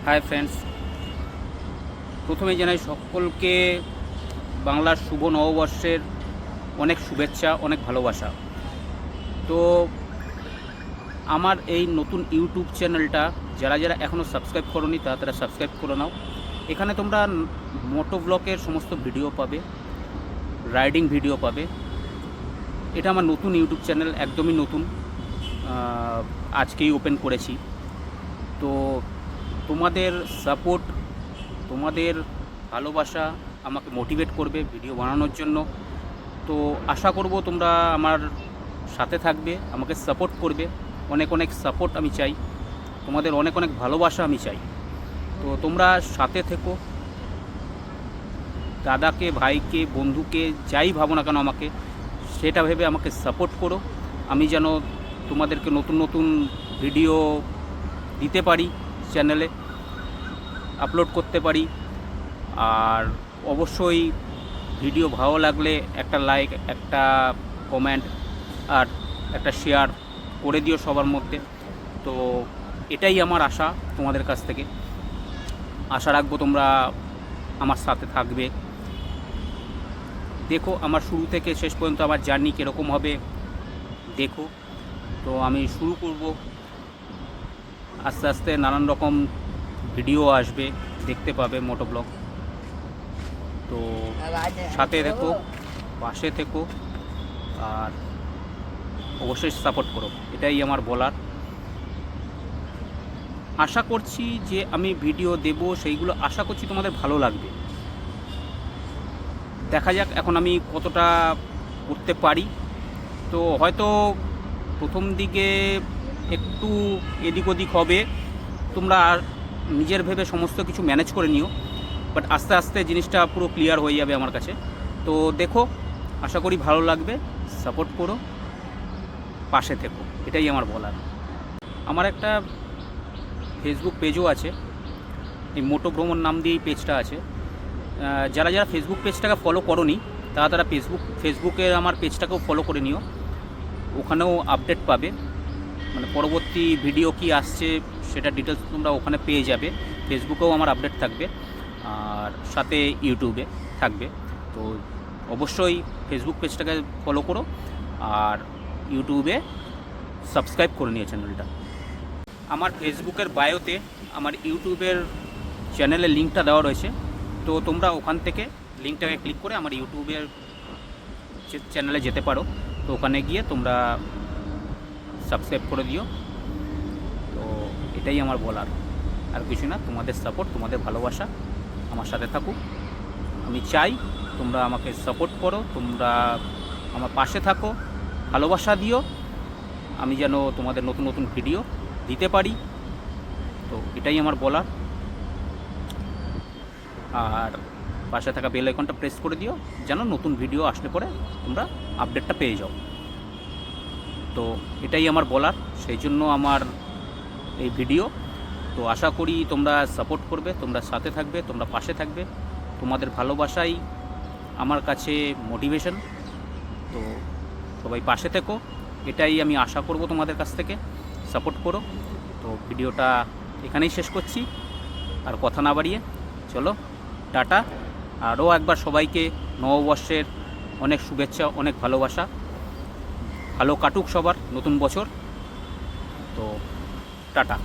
Hi friends, প্রথমে জানাই সকলকে বাংলার শুভ নববর্ষের অনেক শুভেচ্ছা, অনেক ভালোবাসা। তো আমার এই নতুন ইউটিউব চ্যানেলটা যারা যারা এখনও সাবস্ক্রাইব করোনি তারা সাবস্ক্রাইব করে নাও। এখানে তোমরা মোটো ব্লগের সমস্ত ভিডিও পাবে, রাইডিং ভিডিও পাবে। এটা আমার নতুন ইউটিউব চ্যানেল, একদমই নতুন, আজকেই ওপেন করেছি। তো তোমাদের সাপোর্ট, তোমাদের ভালোবাসা আমাকে মোটিভেট করবে ভিডিও বানানোর জন্য। তো আশা করব তোমরা আমার সাথে থাকবে, আমাকে সাপোর্ট করবে। অনেক অনেক সাপোর্ট আমি চাই, তোমাদের অনেক অনেক ভালোবাসা আমি চাই। তো তোমরা সাথে থেকো, দাদাকে, ভাইকে, বন্ধুকে যাই ভাবো না কেন আমাকে সেটা ভেবে আমাকে সাপোর্ট করো। আমি যেন তোমাদেরকে নতুন নতুন ভিডিও দিতে পারি, চ্যানেলে আপলোড করতে পারি। আর অবশ্যই ভিডিও ভালো লাগলে একটা লাইক, একটা কমেন্ট আর একটা শেয়ার করে দিও সবার মধ্যে। তো এটাই আমার আশা তোমাদের কাছ থেকে। আশা রাখবো তোমরা আমার সাথে থাকবে। দেখো আমার শুরু থেকে শেষ পর্যন্ত আমার জার্নি কীরকম হবে দেখো। তো আমি শুরু করব, আস্তে আস্তে নানান রকম ভিডিও আসবে, দেখতে পাবে মোটো ব্লগ। তো সাথে থেকো, পাশে থেকো, আর অবশ্যই সাপোর্ট করো, এটাই আমার বলার। আশা করছি যে আমি ভিডিও দেব সেইগুলো আশা করছি তোমাদের ভালো লাগবে। দেখা যাক এখন আমি কতটা করতে পারি। তো হয়তো প্রথম দিকে একটু এদিক ওদিক হবে, তোমরা নিজের ভেবে সমস্ত কিছু ম্যানেজ করে নিও, বাট আস্তে আস্তে জিনিসটা পুরো ক্লিয়ার হয়ে যাবে আমার কাছে। তো দেখো, আশা করি ভালো লাগবে। সাপোর্ট করো, পাশে থেকো, এটাই আমার বলার। আমার একটা ফেসবুক পেজও আছে, এই মোটো ভ্রমণ নাম দিয়ে এই পেজটা আছে। যারা যারা ফেসবুক পেজটাকে ফলো করোনি তারা ফেসবুকের আমার পেজটাকেও ফলো করে নিও। ওখানেও আপডেট পাবে, মানে পরবর্তী ভিডিও কি আসছে সেটা ডিটেলস তোমরা ওখানে পেয়ে যাবে। ফেসবুকেও আমার আপডেট থাকবে, আর সাথে ইউটিউবে থাকবে। তো অবশ্যই ফেসবুক পেজটাকে ফলো করো আর ইউটিউবে সাবস্ক্রাইব করে নিও চ্যানেলটা। আমার ফেসবুকের বায়োতে আমার ইউটিউবের চ্যানেলের লিঙ্কটা দেওয়া রয়েছে। তো তোমরা ওখান থেকে লিঙ্কটাকে ক্লিক করে আমার ইউটিউবের চ্যানেলে যেতে পারো। তো ওখানে গিয়ে তোমরা সাবস্ক্রাইব করে দিও। তো এটাই আমার বলার, আর কিছু না। তোমাদের সাপোর্ট, তোমাদের ভালোবাসা আমার সাথে থাকুক। আমি চাই তোমরা আমাকে সাপোর্ট করো, তোমরা আমার পাশে থাকো, ভালোবাসা দিও, আমি যেন তোমাদের নতুন নতুন ভিডিও দিতে পারি। তো এটাই আমার বলার। আর পাশে থাকা বেল আইকনটা প্রেস করে দিও যেন নতুন ভিডিও আসলে পরে তোমরা আপডেটটা পেয়ে যাও। তো এটাই আমার বলার, সেই জন্য আমার এই ভিডিও। তো আশা করি তোমরা সাপোর্ট করবে, তোমরা সাথে থাকবে, তোমরা পাশে থাকবে। তোমাদের ভালোবাসাই আমার কাছে মোটিভেশন। তো সবাই পাশে থেকো, এটাই আমি আশা করব তোমাদের কাছ থেকে। সাপোর্ট করো। তো ভিডিওটা এখানেই শেষ করছি, আর কথা না বাড়িয়ে চলো টাটা। আরও একবার সবাইকে নববর্ষের অনেক শুভেচ্ছা, অনেক ভালোবাসা। ভালো কাটুক সবার নতুন বছর। তো টাটা।